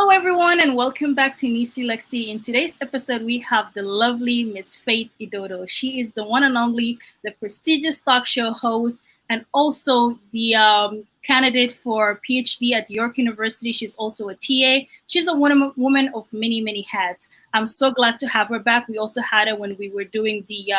Hello, everyone, and welcome back to Neecee Lexy. In today's episode, we have the lovely Miss Faith Adodo. She is the one and only, the prestigious talk show host, and also the candidate for Ph.D. at York University. She's also a TA. She's a woman of many, many hats. I'm so glad to have her back. We also had her when we were doing the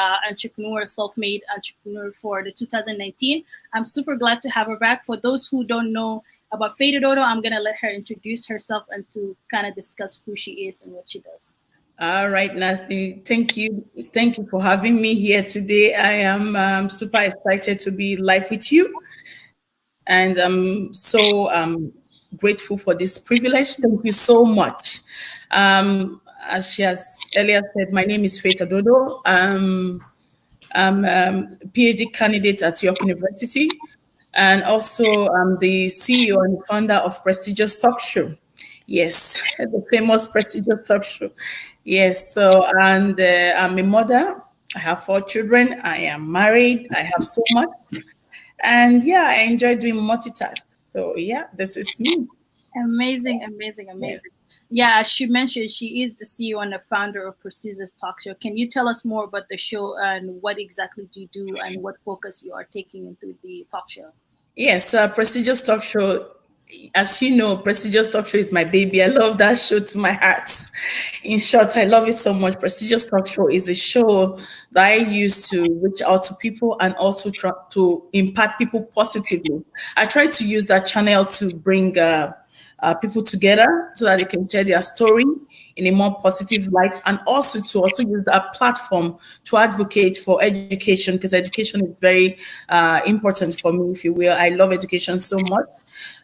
self-made entrepreneur for the 2019. I'm super glad to have her back. For those who don't know about Faith Adodo, I'm going to let her introduce herself and to kind of discuss who she is and what she does. All right, Nathy. Thank you. Thank you for having me here today. I am super excited to be live with you. And I'm so grateful for this privilege. Thank you so much. As she has earlier said, my name is Faith Adodo. I'm a PhD candidate at York University. And also, I'm the CEO and founder of prestigious talk show. Yes, the famous prestigious talk show. Yes, so, and I'm a mother. I have 4 children. I am married. I have so much. And yeah, I enjoy doing multitask. So yeah, this is me. Amazing. Yes. Yeah, as she mentioned, she is the CEO and the founder of Prestigious Talk Show. Can you tell us more about the show and what exactly do you do and what focus you are taking into the talk show? Yes, prestigious talk show. As you know, prestigious talk show is my baby. I love that show to my heart. In short, I love it so much. Prestigious talk show is a show that I use to reach out to people and also try to impact people positively. I try to use that channel to bring people together so that they can share their story in a more positive light, and also to also use that platform to advocate for education, because education is very important for me, if you will. I love education so much.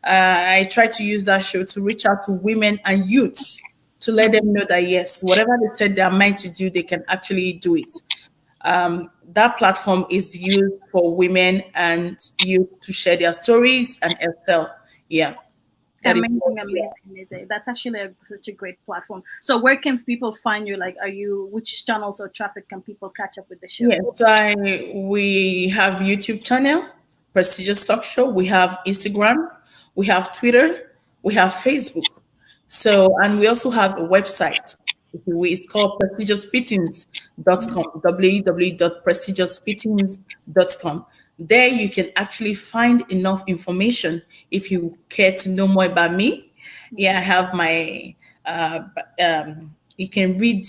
I try to use that show to reach out to women and youth to let them know that yes, whatever they said they are meant to do, they can actually do it. That platform is used for women and youth to share their stories and excel. Yeah. That is yeah. Amazing. That's actually such a great platform. So where can people find you? Like, which channels or traffic can people catch up with the show? Yes, we have YouTube channel, Prestigious Talk Show. We have Instagram, we have Twitter, we have Facebook. So, and we also have a website. It's called prestigiousfittings.com, www.prestigiousfittings.com. There you can actually find enough information if you care to know more about me. Yeah, I have my, you can read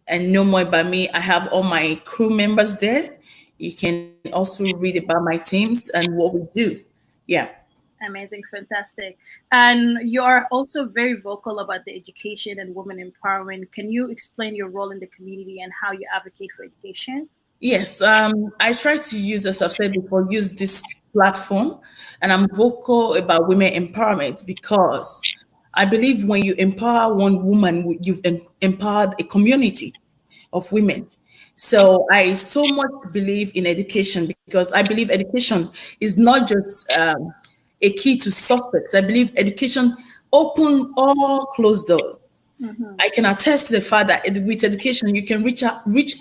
and know more about me. I have all my crew members there. You can also read about my teams and what we do. Yeah. Amazing, fantastic. And you are also very vocal about the education and women empowerment. Can you explain your role in the community and how you advocate for education? Yes, I try to use, as I've said before, use this platform, and I'm vocal about women empowerment because I believe when you empower one woman, you've empowered a community of women. So I so much believe in education because I believe education is not just a key to success. I believe education open all closed doors. Mm-hmm. I can attest to the fact that with education, you can reach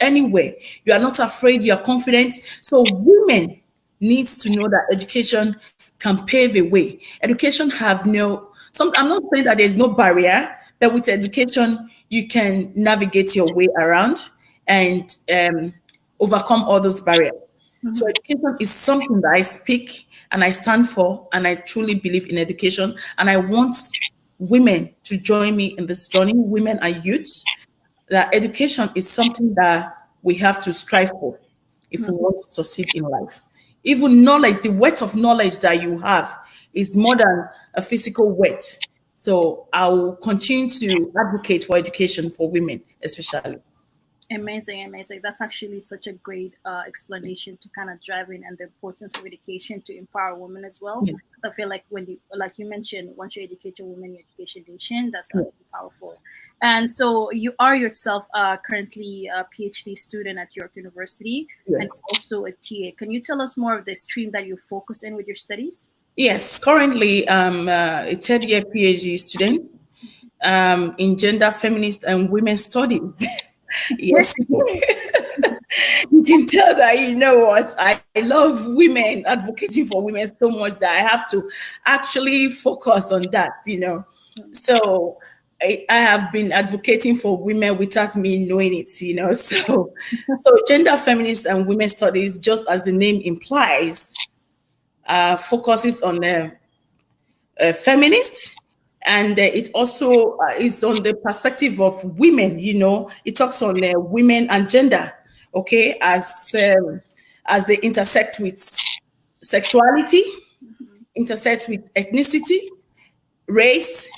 anywhere. You are not afraid, you are confident. So women needs to know that education can pave a way. Education have I'm not saying that there's no barrier, but with education, you can navigate your way around and overcome all those barriers. So Mm-hmm. education is something that I speak and I stand for, and I truly believe in education. And I want women to join me in this journey, women and youths, that education is something that we have to strive for if we want to succeed in life. Even knowledge, the weight of knowledge that you have is more than a physical weight. So I will continue to advocate for education for women, especially. Amazing. That's actually such a great explanation to kind of drive in and the importance of education to empower women as well. Yes. So I feel like like you mentioned, once you educate your women, you educate the nation. That's Yes. powerful. And so you are yourself currently a PhD student at York University and Yes. also a TA. Can you tell us more of the stream that you focus in with your studies? Yes, currently I'm a third year PhD student in gender, feminist, and women's studies. Yes, you can tell that you know what I love women, advocating for women so much that I have to actually focus on that. So I have been advocating for women without me knowing it. So gender feminist and women studies, just as the name implies, focuses on feminist, and it also is on the perspective of women. It talks on women and gender, okay, as they intersect with sexuality, intersect with ethnicity, race,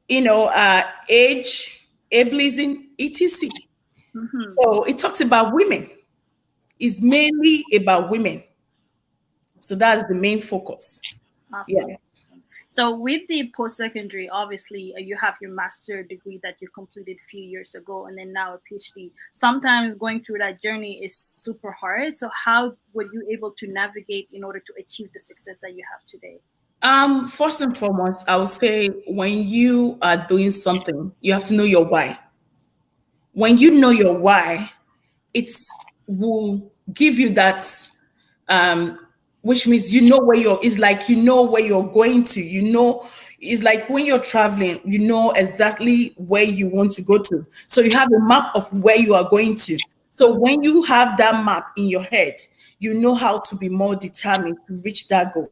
age, ableism, etc. Mm-hmm. So it talks about women. It's mainly about women. So that's the main focus. Awesome. Yeah. So with the post-secondary, obviously you have your master degree that you completed a few years ago, and then now a PhD. Sometimes going through that journey is super hard. So how were you able to navigate in order to achieve the success that you have today? First and foremost, I would say when you are doing something, you have to know your why. When you know your why, it will give you that, um which means where you're it's like where you're going to. It's like when you're traveling, you know exactly where you want to go to, so you have a map of where you are going to. So when you have that map in your head, you know how to be more determined to reach that goal.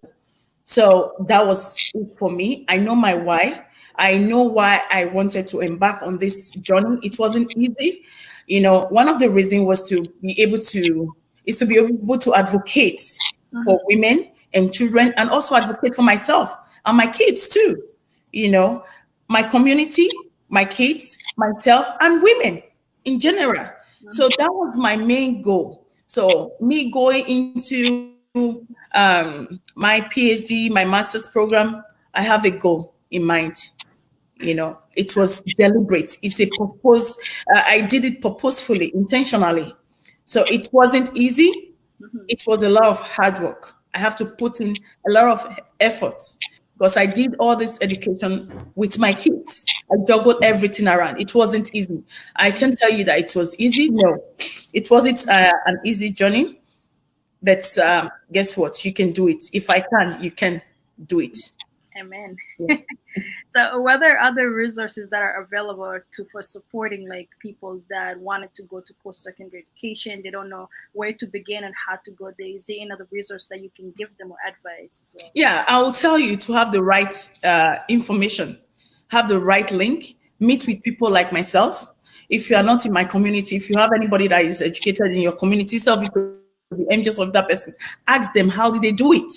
So that was it for me. I know my why. I know why I wanted to embark on this journey. It wasn't easy. One of the reasons was to be able to advocate for Mm-hmm. women and children, and also advocate for myself and my kids too. You know, my community, my kids, myself, and women in general. So that was my main goal. So me going into my PhD, my master's program, I have a goal in mind. It was deliberate. It's a purpose. I did it purposefully, intentionally. So it wasn't easy. Mm-hmm. It was a lot of hard work. I have to put in a lot of effort because I did all this education with my kids. I juggled everything around. It wasn't easy. I can tell you that it was easy. No, it wasn't an easy journey. But guess what? You can do it. If I can, you can do it. Amen. Yes. So, what are other resources that are available to for supporting like people that wanted to go to post-secondary education? They don't know where to begin and how to go there. Is there any other resource that you can give them or advice as well? Yeah, I will tell you to have the right information, have the right link, meet with people like myself. If you are not in my community, if you have anybody that is educated in your community, instead of you to be envious of that person, ask them how did they do it.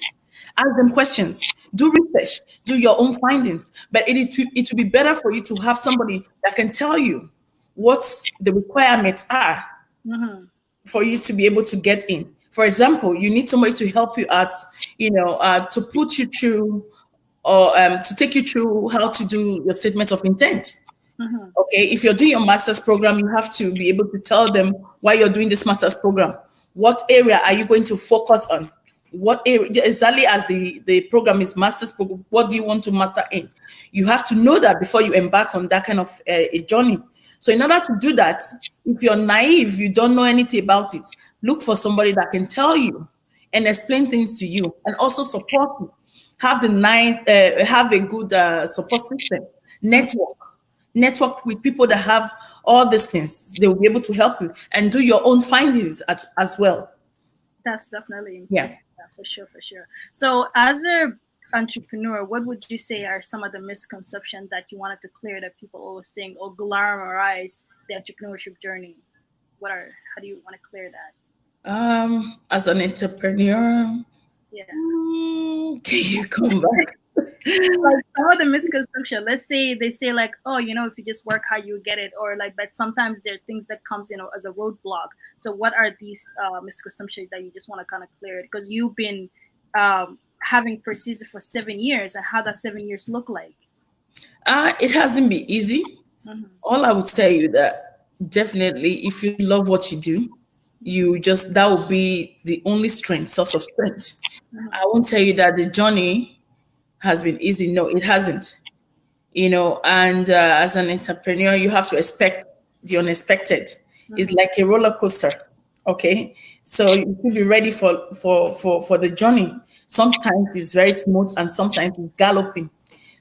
Ask them questions, do research, do your own findings. But it will be better for you to have somebody that can tell you what the requirements are Mm-hmm. for you to be able to get in. For example, you need somebody to help you out, to put you through, or to take you through how to do your statement of intent. Mm-hmm. Okay, if you're doing your master's program, you have to be able to tell them why you're doing this master's program. What area are you going to focus on? What area, exactly as the program is master's program, what do you want to master in? You have to know that before you embark on that kind of a journey. So in order to do that, if you're naive, you don't know anything about it, look for somebody that can tell you and explain things to you and also support you. Have a good support system, network network with people that have all these things. They will be able to help you and do your own findings as well. That's definitely Yeah. important. Yeah, for sure, for sure. So, as a entrepreneur, what would you say are some of the misconceptions that you wanted to clear that people always think or glamorize the entrepreneurship journey? What are how do you want to clear that? As an entrepreneur, Yeah. can you come back? Like some of the misconception, let's say they say like, oh, if you just work hard you get it, or like, but sometimes there are things that comes as a roadblock. So what are these misconceptions that you just want to kind of clear it, because you've been having procedure for 7 years, and how does 7 years look like? It hasn't been easy. Mm-hmm. All I would tell you that definitely, if you love what you do, that will be the only source of strength. Mm-hmm. I won't tell you that the journey has been easy. No, it hasn't. And as an entrepreneur, you have to expect the unexpected. It's Mm-hmm. like a roller coaster. Okay, so you should be ready for the journey. Sometimes it's very smooth and sometimes it's galloping.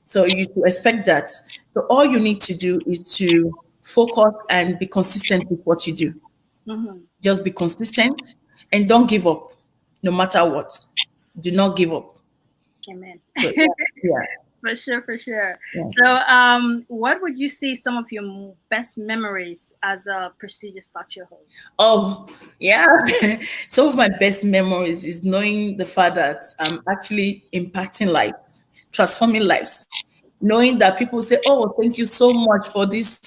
So you should expect that. So all you need to do is to focus and be consistent with what you do. Mm-hmm. Just be consistent and don't give up, no matter what. Do not give up. Amen. So yeah, yeah, For sure, for sure. yeah. So, what would you say some of your best memories as a prestigious talk show host? Oh, yeah. Some of my best memories is knowing the fact that I'm actually impacting lives, transforming lives. Knowing that people say, "Oh, thank you so much for this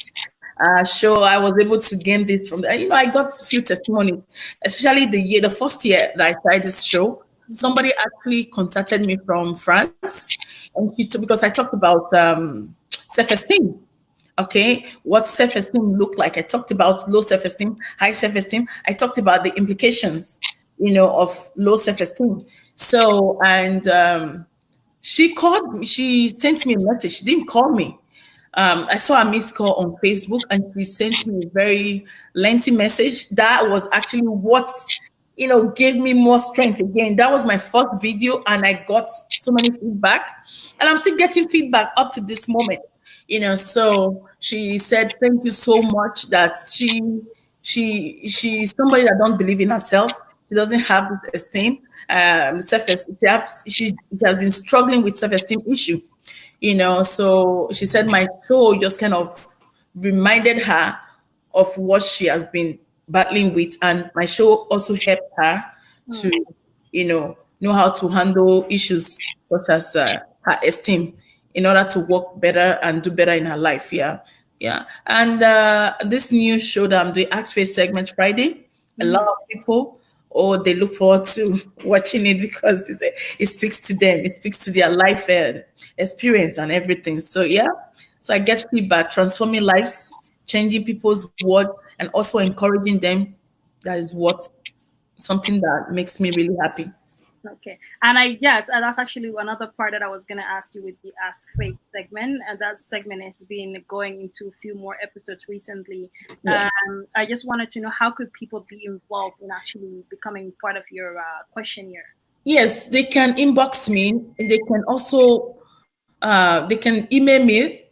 show. I was able to gain this from." I got a few testimonies, especially the first year that I started this show. Mm-hmm. Somebody actually contacted me from France, and because I talked about self-esteem. Okay, what self-esteem look like. I talked about low self-esteem, high self-esteem. I talked about the implications, of low self-esteem. So, and she called me, she sent me a message. She didn't call me. I saw a missed call on Facebook, and she sent me a very lengthy message. That was actually what gave me more strength again. That was my first video, and I got so many feedback, and I'm still getting feedback up to this moment. So she said, "Thank you so much." That she's somebody that don't believe in herself. She doesn't have this esteem, self-esteem. She has been struggling with self-esteem issue. So she said my show just kind of reminded her of what she has been battling with, and my show also helped her to know how to handle issues such as her esteem in order to work better and do better in her life. Yeah, yeah. And this new show that I'm doing, Ask Face segment Friday, a lot Mm-hmm. of people, they look forward to watching it because they say it speaks to them, it speaks to their life experience and everything. So yeah, so I get feedback, transforming lives, changing people's world, and also encouraging them. That is what something that makes me really happy. Okay, and I yes, and that's actually another part that I was gonna ask you with the Ask Faith segment, and that segment has been going into a few more episodes recently. Yeah. I just wanted to know how could people be involved in actually becoming part of your questionnaire. Yes, they can inbox me. And they can also they can email me,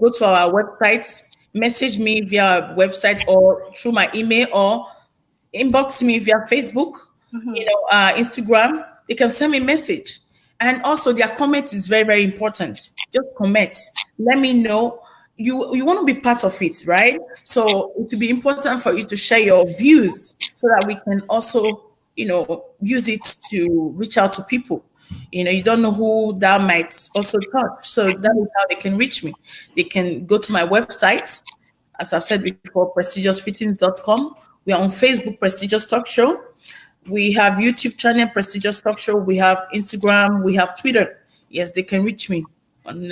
go to our website, message me via website or through my email, or inbox me via Facebook, Mm-hmm. Instagram. They can send me a message. And also their comment is very, very important. Just comment. Let me know you want to be part of it, right? So it will be important for you to share your views so that we can also, use it to reach out to people. You don't know who that might also touch. So that is how they can reach me. They can go to my website, as I've said before, prestigiousfittings.com. We are on Facebook, Prestigious Talk Show. We have YouTube channel, Prestigious Talk Show. We have Instagram. We have Twitter. Yes, they can reach me on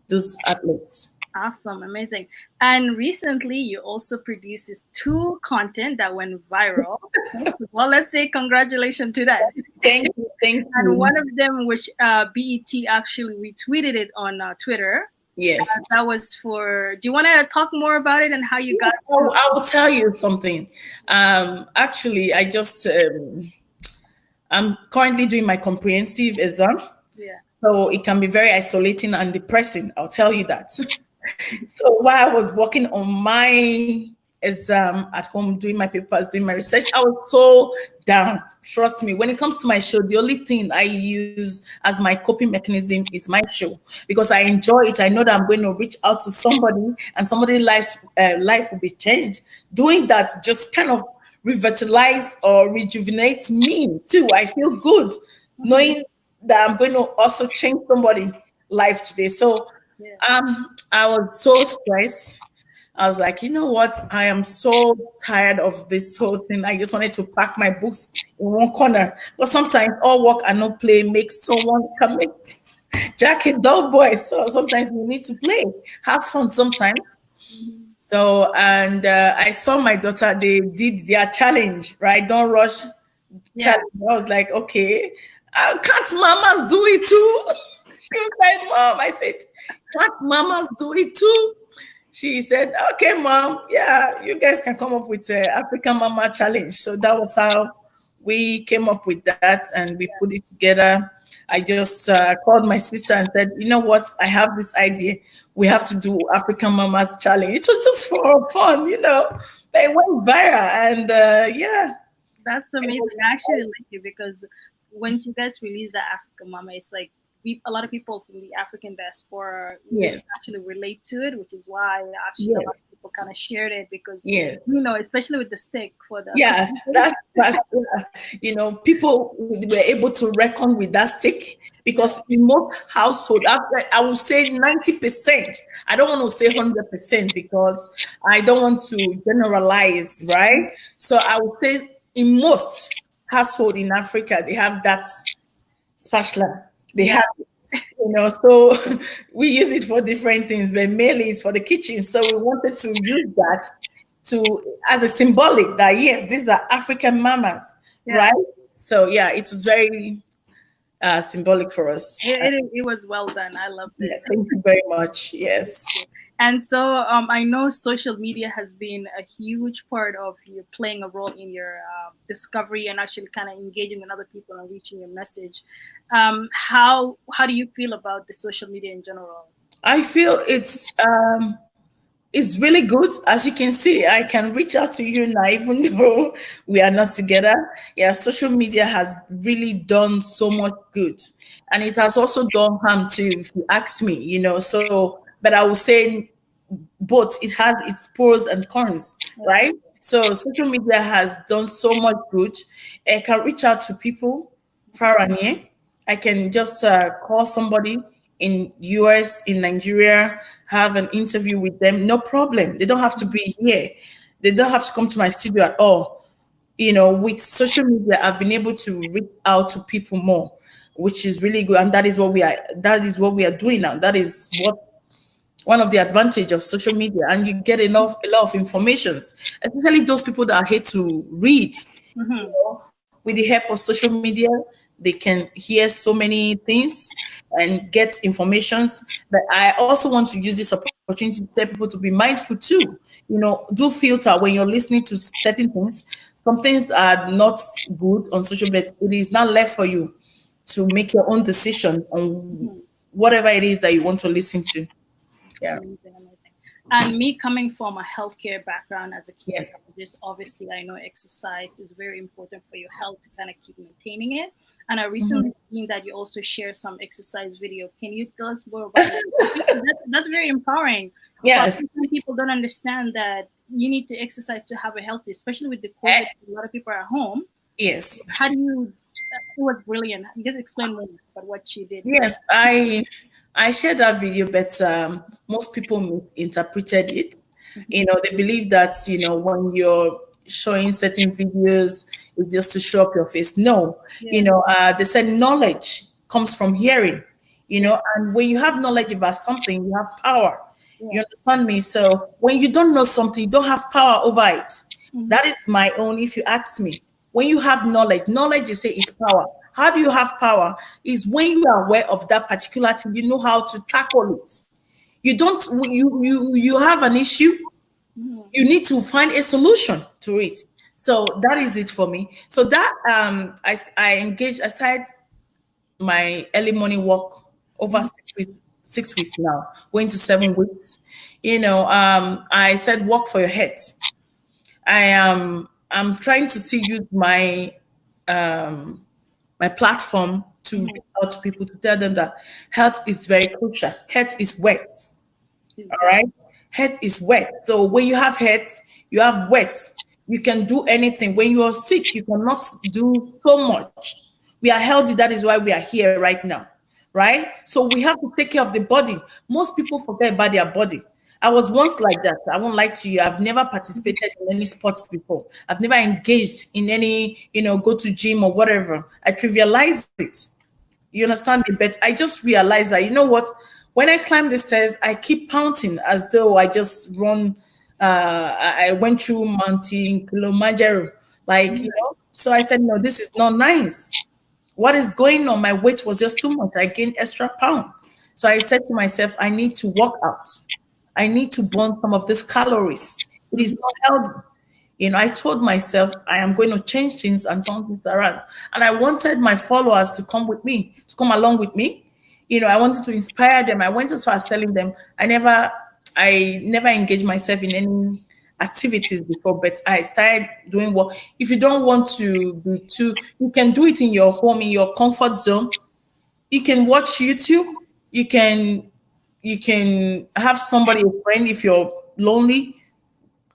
those outlets. Awesome, amazing. And recently, you also produced this two content that went viral. Well, let's say congratulations to that. Thank you. Thank And you. one of them, which BET actually retweeted it on Twitter. Yes. That was for. Do you want to talk more about it and how you got to? I will tell you something. Actually, I'm currently doing my comprehensive exam. Yeah. So it can be very isolating and depressing. I'll tell you that. So while I was working on my exam at home, doing my papers, doing my research, I was so down. Trust me, when it comes to my show, the only thing I use as my coping mechanism is my show because I enjoy it. I know that I'm going to reach out to somebody and somebody's life will be changed. Doing that just kind of revitalize or rejuvenate me too. I feel good Mhm. knowing that I'm going to also change somebody's life today. So Yeah. I was so stressed. I was like, you know what? I am so tired of this whole thing. I just wanted to pack my books in one corner. But sometimes all work and no play makes someone come make Jack a dull boy. So sometimes we need to play, have fun sometimes. Mhm. So, and I saw my daughter, they did their challenge, right? Don't rush Yeah. challenge. I was like, okay, can't mamas do it too? She was like, Mom, I said, can't mamas do it too? She said, okay, Mom, yeah, you guys can come up with African Mama Challenge. So that was how we came up with that and we put it together. I just called my sister and said, you know what? I have this idea. We have to do African Mamas Challenge. It was just for fun, you know. They went viral, and yeah. That's It amazing. was, I actually like it because when you guys released the African Mama, it's like a lot of people from the African diaspora really yes, actually relate to it, which is why actually a lot yes, of people kind of shared it because, yes. especially with the stick for the Yeah, cooking. that's you know, people were able to reckon with that stick Yeah, because in most household, I would say 90%. I don't want to say 100% because I don't want to generalize, right? So I would say in most household in Africa, they have that spatula. They yeah, have it, you know, so we use it for different things, but mainly it's for the kitchen. So we wanted to use that to as a symbolic that yes, these are African mamas, yeah. right? So yeah, it was very symbolic for us. It was well done. I loved Yeah, it. thank you very much. Yes, And so I know social media has been a huge part of you playing a role in your discovery and actually kind of engaging with other people and reaching your message. How do you feel about the social media in general? I feel it's really good. As you can see, I can reach out to you now, even though we are not together. Yeah, social media has really done so much good. And it has also done harm too, if you ask me, you know. So, but I would say both, it has its pros and cons, Yeah. right? So social media has done so much good. I can reach out to people far and near. I can just call somebody in US, in Nigeria, have an interview with them. No problem. They don't have to be here. They don't have to come to my studio at all. You know, with social media, I've been able to reach out to people more, which is really good. And that is what we are doing now. That is what one of the advantage of social media, and you get a lot of informations, especially those people that hate to read. You Hmm. know, with the help of social media, they can hear so many things and get informations. But I also want to use this opportunity to tell people to be mindful too. You know, do filter when you're listening to certain things. Some things are not good on social, but it is not left for you to make your own decision on Hmm. whatever it is that you want to listen to. Yeah. Amazing, amazing. And me coming from a healthcare background as a Yes. kinesiologist, obviously I know exercise is very important for your health to kind of keep maintaining it. And I recently Mhm. seen that you also share some exercise video. Can you tell us more about it? That's very empowering. But Yes. some people don't understand that you need to exercise to have a healthy, especially with the COVID. Eh, A lot of people are at home. So yes. how do you? It was brilliant. Just explain more about what you did. Yes. I shared that video, but most people misinterpreted it. You know, they believe that when you're showing certain videos, it's just to show up your face. No, Yeah. they said knowledge comes from hearing. You Yeah. know, and when you have knowledge about something, you have power. Yeah. You understand me? So when you don't know something, you don't have power over it. Mhm. That is my own, if you ask me. When you have knowledge, you say is power. How do you have power? Is when you are aware of that particular thing, you know how to tackle it. You don't you have an issue, Mhm. you need to find a solution to it. So that is it for me. So that I started my early morning walk over Mhm. 6 weeks, 6 weeks now, going to 7 weeks. I said walk for your head. I'm trying to see use my platform to reach Mhm. out to people to tell them that health is very crucial. Health is wet. All Exactly. right. Health is wet. So when you have health, you have wet. You can do anything. When you are sick, you cannot do so much. We are healthy. That is why we are here right now. Right? So we have to take care of the body. Most people forget about their body. I was once like that. I won't lie to you. I've never participated in any sports before. I've never engaged in any, go to gym or whatever. I trivialize it. You understand me? But I just realized that, when I climb the stairs, I keep pounding as though I just run, I went through Mountain Kilimanjaro. So I said, no, this is not nice. What is going on? My weight was just too much. I gained extra pound. So I said to myself, I need to work out. I need to burn some of these calories. It is Mhm. not healthy. I told myself I am going to change things and turn things around. And I wanted my followers to come with me, to come along with me. I wanted to inspire them. I went as far as telling them I never engaged myself in any activities before, but I started doing what if you don't want to be too, you can do it in your home, in your comfort zone. You can watch YouTube. You can have somebody, a friend, if you're lonely,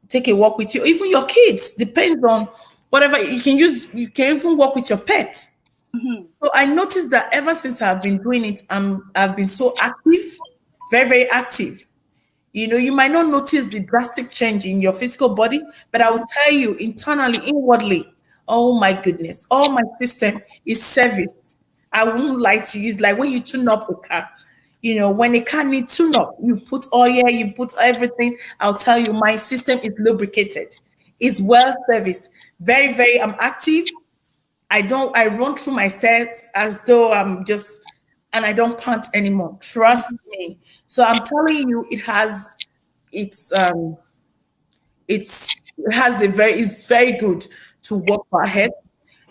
take a walk with you, even your kids, depends on whatever you can use. You can even walk with your pet. Mm-hmm. So I noticed that ever since I've been doing it, I've been so active, very, very active. You might not notice the drastic change in your physical body, but I will tell you internally, inwardly, oh my goodness, all my system is serviced. I won't lie to you. It's like when you tune up a car. When a car needs tune up, you put oil, you put everything. I'll tell you, my system is lubricated. It's well serviced. Very, very, I'm active. I run through my steps as though and I don't pant anymore. Trust me. So I'm telling you, it's it has it's very good to work for our head.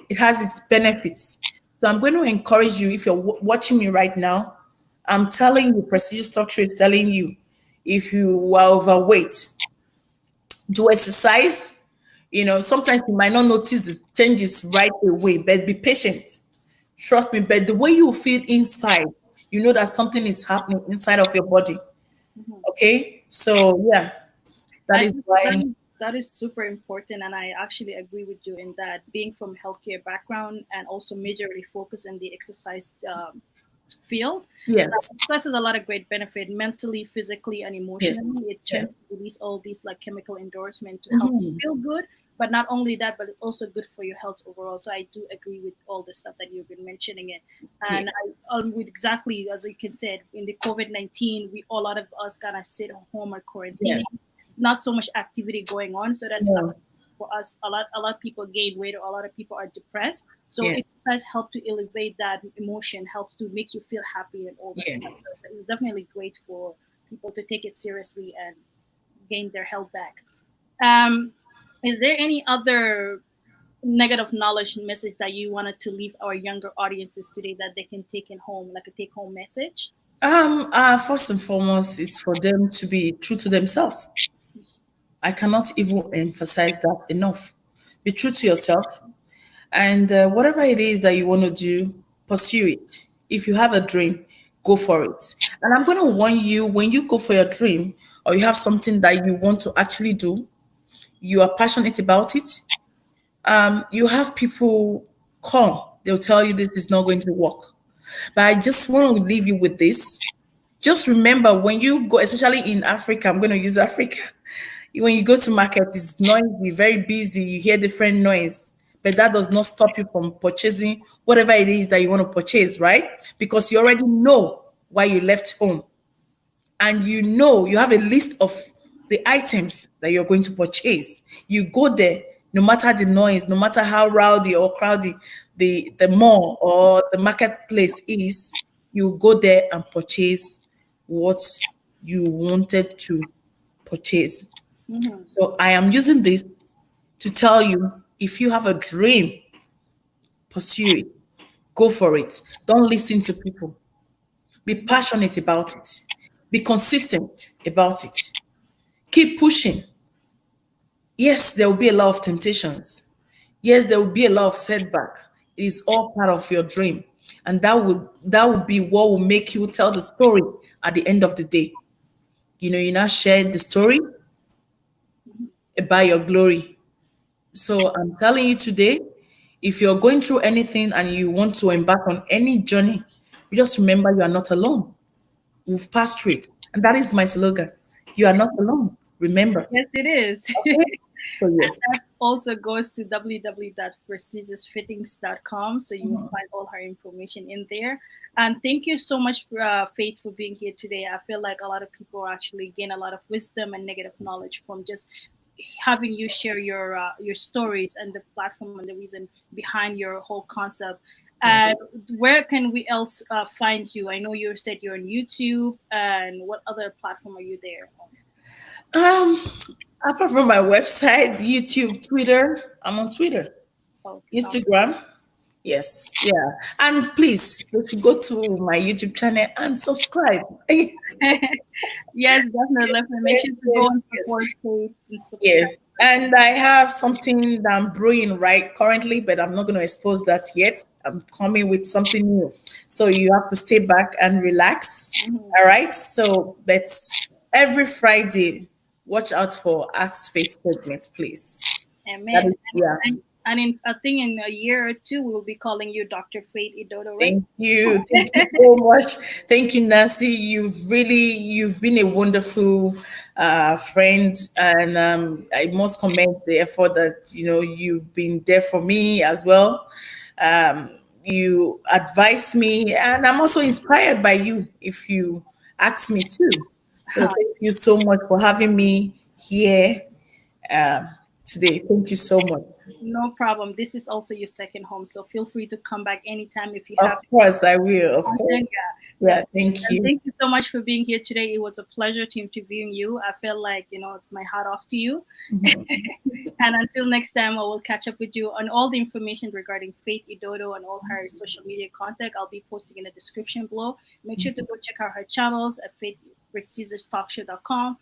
It has its benefits. So I'm going to encourage you, if you're watching me right now, I'm telling you, prestigious structure is telling you, if you are overweight, do exercise. Sometimes you might not notice the changes right away, but be patient. Trust me, but the way you feel inside, you know that something is happening inside of your body. Mm-hmm. Okay? So, yeah, that I is think why. that is super important, and I actually agree with you in that. Being from healthcare background and also majorly focused in the exercise field, Yes, exercise has a lot of great benefit mentally, physically, and yes, emotionally. It yes. tends to release all these like chemical endorsement to help you Mhm. feel good. But not only that, but it's also good for your health overall. So I do agree with all the stuff that you've been mentioning it, Yeah, and with exactly as you can said in the COVID-19, we a lot of us kind of sit home or yeah, quarantining, not so much activity going on. So that's no, for us a lot of people gain weight or a lot of people are depressed. So yeah, it does help to elevate that emotion, helps to make you feel happy and all that stuff. yes. So it's definitely great for people to take it seriously and gain their health back. um, is there any other negative knowledge message that you wanted to leave our younger audiences today that they can take in home, like a take home message? First and foremost, it's for them to be true to themselves. I cannot even emphasize that enough. Be true to yourself, and whatever it is that you want to do, pursue it. If you have a dream, go for it. And I'm going to warn you, when you go for your dream or you have something that you want to actually do, you are passionate about it, you have people come, they'll tell you this is not going to work. But I just want to leave you with this. Just remember, when you go, especially in Africa, I'm going to use Africa. When you go to market, it's noisy, very busy. You hear different noise, but that does not stop you from purchasing whatever it is that you want to purchase, right? Because you already know why you left home, and you have a list of the items that you're going to purchase. You go there, no matter the noise, no matter how rowdy or crowded the mall or the marketplace is, you go there and purchase what you wanted to purchase. Mm-hmm. So I am using this to tell you, if you have a dream, pursue it, go for it. Don't listen to people. Be passionate about it. Be consistent about it. Keep pushing. Yes, there will be a lot of temptations. Yes, there will be a lot of setback. It is all part of your dream. And that would be what will make you tell the story at the end of the day. You now share the story about your glory. So I'm telling you today, if you're going through anything and you want to embark on any journey, just remember you are not alone. We've passed through it. And that is my slogan. You are not alone. Remember. Yes, it is. Okay? So yes. That also goes to www.prestigiousfittings.com. So you will find all her information in there. And thank you so much, Faith, for being here today. I feel like a lot of people actually gain a lot of wisdom and negative knowledge from just having you share your stories and the platform and the reason behind your whole concept. Yeah. And where can we else find you? I know you said you're on YouTube, and what other platform are you there on? Um, Apart from my website, YouTube, Twitter, I'm on Twitter, Oh, sounds Instagram. Yes, yeah. And please, you should go to my YouTube channel and subscribe. Yes, yes, definitely. Make sure to go yes, and yes. support Faith and subscribe Yes, to her channel. and I have something that I'm brewing right currently, but I'm not going to expose that yet. I'm coming with something new. So you have to stay back and relax. Mhm. All right. So, but every Friday, watch out for Ask Faith segment, please. That Amen. is, yeah. And in I think in a year or two, we'll be calling you Dr. Faith Idodo, right? Thank you. Thank you so much. Thank you, Nancy. You've been a wonderful friend, and I must commend the effort that you've been there for me as well. You advise me, and I'm also inspired by you. If you ask me too, so thank you so much for having me here um, today. Thank you so much. No problem. This is also your second home, so feel free to come back anytime if you Of have course, I will. Of course. content. Yeah, Yeah. definitely. Thank And you. thank you so much for being here today. It was a pleasure to interviewing you. I feel like, it's my hat off to you. Mhm. And until next time, I will catch up with you on all the information regarding Faith Idodo and all her social media contact. I'll be posting in the description below. Make sure to go check out her channels at faithprestigioustalkshow.com.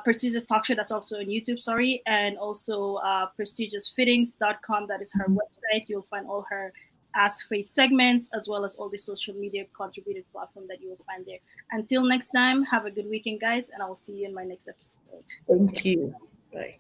Prestigious Talk Show, that's also on YouTube, sorry, and also prestigiousfittings.com. That is her website. You'll find all her Ask Faith segments as well as all the social media contributed platform that you will find there. Until next time, have a good weekend, guys, and I will see you in my next episode. Thank you. Bye.